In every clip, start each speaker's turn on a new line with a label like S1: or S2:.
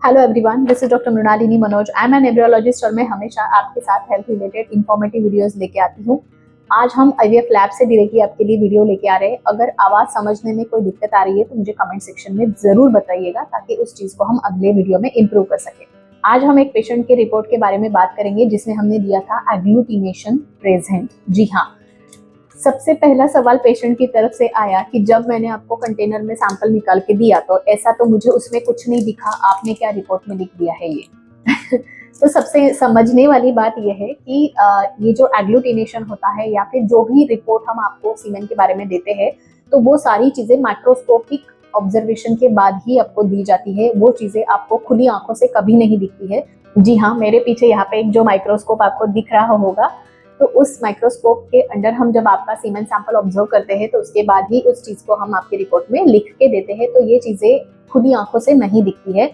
S1: Hello everyone, this is doctor Mrinalini Manoj. I am an embryologist और मैं हमेशा आपके साथ हेल्थ रिलेटेड इंफॉर्मेटिव वीडियोस लेके आती हूँ। आज हम आईवीएफ लैब से डायरेक्टली आपके लिए वीडियो लेके आ रहे हैं। अगर आवाज समझने में कोई दिक्कत आ रही है तो मुझे कमेंट सेक्शन में जरूर बताइएगा ताकि उस चीज को हम अगले वीडियो में इम्प्रूव कर सके। आज हम एक पेशेंट के रिपोर्ट के बारे में बात करेंगे जिसमें हमने दिया था एग्लूटिनेशन प्रेजेंट। जी हाँ, सबसे पहला सवाल पेशेंट की तरफ से आया कि जब मैंने आपको कंटेनर में सैंपल निकाल के दिया तो ऐसा तो मुझे उसमें कुछ नहीं दिखा, आपने क्या रिपोर्ट में लिख दिया है ये। तो सबसे समझने वाली बात यह है कि ये जो एग्लूटिनेशन होता है या फिर जो भी रिपोर्ट हम आपको सीमेन के बारे में देते हैं तो वो सारी चीजें माइक्रोस्कोपिक ऑब्जर्वेशन के बाद ही आपको दी जाती है। वो चीजें आपको खुली आंखों से कभी नहीं दिखती है। जी हाँ, मेरे पीछे यहाँ पे एक जो माइक्रोस्कोप आपको दिख रहा होगा, तो उस माइक्रोस्कोप के अंदर हम जब आपका सीमेन सैंपल ऑब्जर्व करते हैं तो उसके बाद ही उस चीज को हम आपकी रिपोर्ट में लिख के देते हैं। तो ये चीजें खुली आंखों से नहीं दिखती है।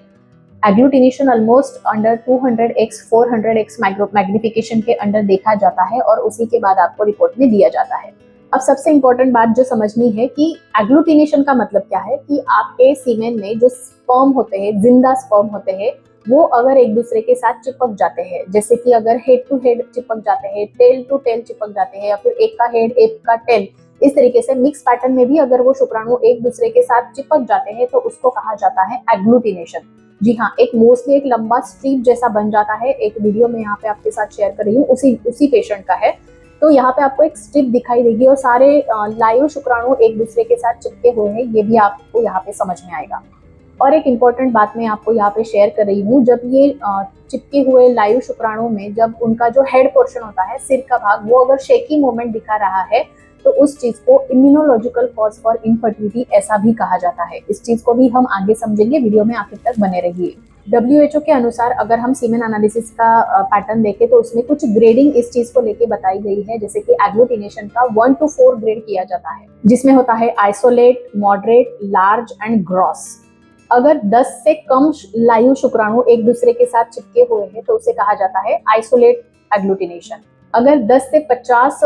S1: Agglutination almost under 200x 400x magnification के अंडर देखा जाता है और उसी के बाद आपको रिपोर्ट में दिया जाता है। अब सबसे इंपॉर्टेंट बात जो समझनी है कि एग्लूटिनेशन का मतलब क्या है कि आपके सीमेन में जो स्पर्म होते हैं, जिंदा स्पर्म होते हैं, वो अगर एक दूसरे के साथ चिपक जाते हैं, जैसे कि अगर हेड टू हेड चिपक जाते हैं, टेल टू टेल चिपक जाते हैं या फिर एक का हेड एक का टेल, इस तरीके से मिक्स पैटर्न में भी अगर वो शुक्राणु एक दूसरे के साथ चिपक जाते हैं तो उसको कहा जाता है एग्लूटिनेशन। जी हाँ, एक मोस्टली एक लंबा स्ट्रीप जैसा बन जाता है। एक वीडियो में यहाँ पे आपके साथ शेयर कर रही हूँ, उसी पेशेंट का है। तो यहाँ पे आपको एक स्ट्रिप दिखाई देगी और सारे लाइव शुक्राणु एक दूसरे के साथ चिपके हुए हैं, ये भी आपको यहाँ पे समझ में आएगा। और एक इम्पॉर्टेंट बात मैं आपको यहाँ पे शेयर कर रही हूँ, जब ये चिपके हुए लाइव शुक्राणु में जब उनका जो हेड पोर्शन होता है, सिर का भाग, वो अगर शेकी मूवमेंट दिखा रहा है तो उस चीज को इम्यूनोलॉजिकल कॉज फॉर इनफर्टिलिटी ऐसा भी कहा जाता है। इस चीज को भी हम आगे समझेंगे, वीडियो में आखिर तक बने रहिए। WHO के अनुसार अगर हम सीमेन एनालिसिस का पैटर्न देखें तो उसमें कुछ ग्रेडिंग इस चीज को लेके बताई गई है, जैसे कि एग्लूटिनेशन का 1 to 4 ग्रेड किया जाता है, जिसमें होता है isolate, moderate, large and gross. अगर 10 से कम लाइव शुक्राणु एक दूसरे के साथ चिपके हुए हैं तो उसे कहा जाता है आइसोलेट एग्लूटिनेशन। अगर 10 से 50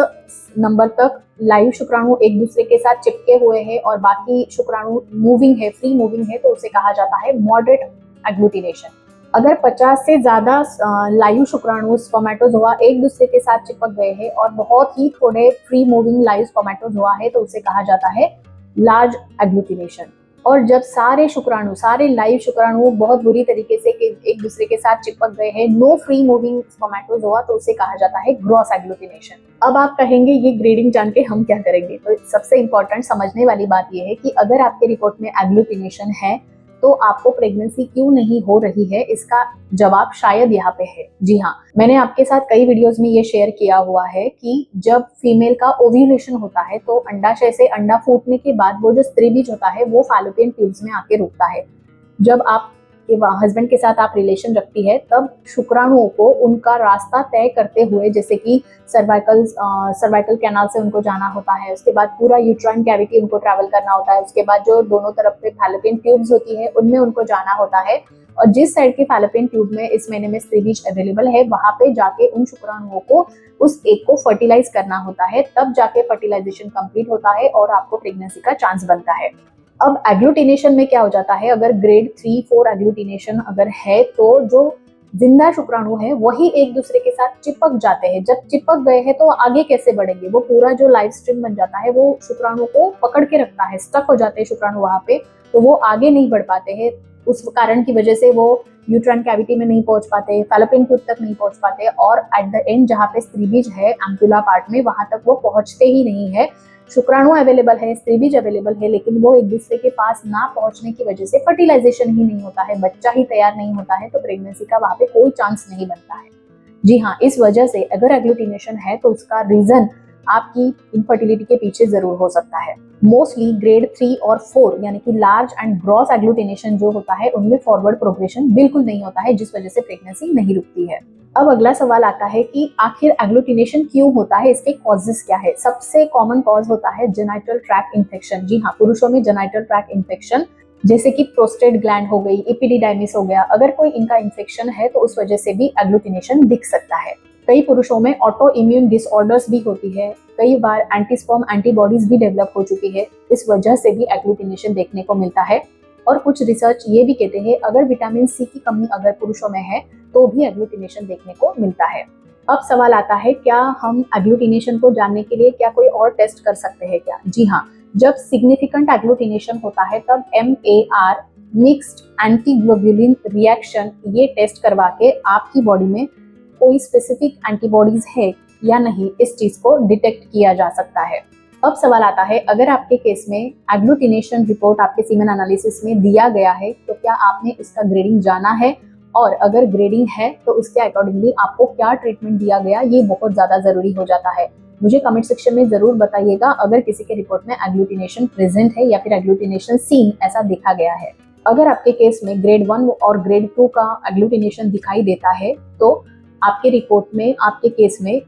S1: नंबर तक लाइव शुक्राणु एक दूसरे के साथ चिपके हुए हैं और बाकी शुक्राणु मूविंग है, फ्री मूविंग है, तो उसे कहा जाता है मॉडरेट एग्लूटिनेशन। अगर 50 से ज्यादा लाइव शुक्राणु स्पर्मेटोजोआ एक दूसरे के साथ चिपक गए हैं और बहुत ही थोड़े फ्री मूविंग लाइव स्पर्मेटोजोआ है तो उसे कहा जाता है लार्ज एग्लूटिनेशन। और जब सारे लाइव शुक्राणु बहुत बुरी तरीके से एक दूसरे के साथ चिपक गए हैं, नो फ्री मूविंग स्पर्मेटोजोआ, तो उसे कहा जाता है ग्रॉस एग्लूटिनेशन। अब आप कहेंगे ये ग्रेडिंग जान के हम क्या करेंगे? तो सबसे इंपॉर्टेंट समझने वाली बात यह है कि अगर आपके रिपोर्ट में एग्लूटिनेशन है तो आपको प्रेगनेंसी क्यों नहीं हो रही है, इसका जवाब शायद यहाँ पे है। जी हाँ, मैंने आपके साथ कई वीडियोस में ये शेयर किया हुआ है कि जब फीमेल का ओव्यूलेशन होता है तो अंडाशय से अंडा फूटने के बाद वो जो स्त्रीबीज होता है वो फैलोपियन ट्यूब्स में आके रुकता है। जब आप हस्बैंड के साथ आप रिलेशन रखती है तब शुक्राणुओं को उनका रास्ता तय करते हुए, जैसे कि सर्वाइकल कैनाल से उनको जाना होता है, उसके बाद पूरा यूट्राइन कैविटी उनको ट्रैवल करना होता है, उसके बाद जो दोनों तरफ पे फैलोपियन ट्यूब्स होती है उनमें उनको जाना होता है, और जिस साइड के फैलोपियन ट्यूब में इस महीने में स्त्रीबीज अवेलेबल है वहां पे जाके उन शुक्राणुओं को उस एग को फर्टिलाइज करना होता है। तब जाके फर्टिलाइजेशन कंप्लीट होता है और आपको प्रेगनेंसी का चांस बनता है। अब एग्लूटिनेशन में क्या हो जाता है, अगर ग्रेड 3-4 एग्लूटिनेशन अगर है तो जो जिंदा शुक्राणु है वही एक दूसरे के साथ चिपक जाते हैं। जब चिपक गए हैं तो आगे कैसे बढ़ेंगे? वो पूरा जो लाइव स्ट्रिंग बन जाता है वो शुक्राणु को पकड़ के रखता है, स्टक हो जाते हैं शुक्राणु वहां पे, तो वो आगे नहीं बढ़ पाते हैं। उस कारण की वजह से वो यूट्राइन कैविटी में नहीं पहुंच पाते, फैलोपियन ट्यूब तक नहीं पहुंच पाते, और एट द एंड जहाँ पे स्त्रीबीज है एम्पुला पार्ट में, वहां तक वो पहुंचते ही नहीं है। शुक्राणु अवेलेबल है, स्त्रीबीज अवेलेबल है, लेकिन वो एक दूसरे के पास ना पहुंचने की वजह से फर्टिलाइजेशन ही नहीं होता है, बच्चा ही तैयार नहीं होता है, तो प्रेगनेंसी का वहां पे कोई चांस नहीं बनता है। जी हाँ, इस वजह से अगर एग्लूटिनेशन है तो उसका रीजन आपकी इनफर्टिलिटी के पीछे जरूर हो सकता है। मोस्टली ग्रेड 3 और 4 यानी कि लार्ज एंड ग्रॉस एग्लूटिनेशन जो होता है उनमें फॉरवर्ड प्रोग्रेशन बिल्कुल नहीं होता है, जिस वजह से प्रेगनेंसी नहीं रुकती है। अब अगला सवाल आता है कि आखिर एग्लूटिनेशन क्यों होता है, इसके कॉजेस क्या है? सबसे कॉमन कॉज होता है जेनाइटल ट्रैक्ट इन्फेक्शन। जी हाँ, पुरुषों में जेनाइटल ट्रैक्ट इन्फेक्शन, जैसे कि प्रोस्टेट ग्लैंड हो गई, एपिडिडाइमिस हो गया, अगर कोई इनका इन्फेक्शन है तो उस वजह से भी एग्लूटिनेशन दिख सकता है। कई पुरुषों में ऑटो इम्यून डिसऑर्डर्स भी होती है, कई बार एंटीस्पर्म एंटीबॉडीज भी डेवलप हो चुकी है, इस वजह से भी एग्लूटिनेशन देखने को मिलता है। और कुछ रिसर्च ये भी कहते हैं अगर विटामिन सी की कमी अगर पुरुषों में है तो भी एग्लूटिनेशन देखने को मिलता है। अब सवाल आता है, क्या हम एग्लूटिनेशन को जानने के लिए क्या कोई और टेस्ट कर सकते हैं क्या? जी हाँ, जब सिग्निफिकेंट एग्लूटिनेशन होता है तब MAR मिक्स्ड एंटीग्लोबुलिन रिएक्शन ये टेस्ट करवा के आपकी बॉडी में कोई स्पेसिफिक एंटीबॉडीज है या नहीं इस चीज को डिटेक्ट किया जा सकता है। अब सवाल आता है, अगर आपके केस में एग्लूटिनेशन रिपोर्ट आपके सीमेन एनालिसिस में दिया गया है तो क्या आपने इसका ग्रेडिंग जाना है, और अगर ग्रेडिंग है तो उसके अकॉर्डिंगली आपको क्या ट्रीटमेंट दिया गया, ये बहुत ज्यादा जरूरी हो जाता है। मुझे कमेंट सेक्शन में जरूर बताइएगा अगर किसी के रिपोर्ट में एग्लूटिनेशन प्रेजेंट है या फिर एग्लूटिनेशन सीन ऐसा देखा गया है। अगर आपके केस में ग्रेड 1 और ग्रेड 2 का एग्लूटिनेशन दिखाई देता है तो आपके रिपोर्ट में आपके केस में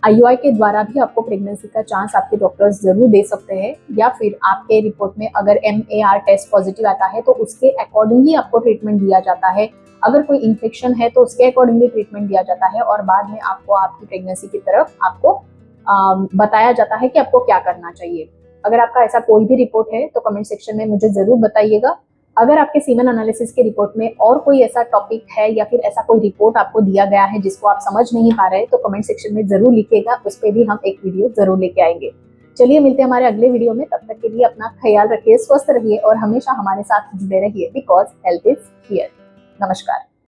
S1: IUI के द्वारा भी आपको प्रेगनेंसी का चांस आपके डॉक्टर्स जरूर दे सकते हैं, या फिर आपके रिपोर्ट में अगर MAR टेस्ट पॉजिटिव आता है तो उसके अकॉर्डिंगली आपको ट्रीटमेंट दिया जाता है। अगर कोई इन्फेक्शन है तो उसके अकॉर्डिंगली ट्रीटमेंट दिया जाता है और बाद में आपको आपकी प्रेगनेंसी की तरफ आपको बताया जाता है कि आपको क्या करना चाहिए। अगर आपका ऐसा कोई भी रिपोर्ट है तो कमेंट सेक्शन में मुझे जरूर बताइएगा। अगर आपके सीमेन एनालिसिस के रिपोर्ट में और कोई ऐसा टॉपिक है या फिर ऐसा कोई रिपोर्ट आपको दिया गया है जिसको आप समझ नहीं पा रहे तो कमेंट सेक्शन में जरूर लिखिएगा, उस पर भी हम एक वीडियो जरूर लेके आएंगे। चलिए मिलते हैं हमारे अगले वीडियो में, तब तक के लिए अपना ख्याल रखिए, स्वस्थ रहिए और हमेशा हमारे साथ जुड़े रहिए, बिकॉज हेल्थ इज हियर। नमस्कार।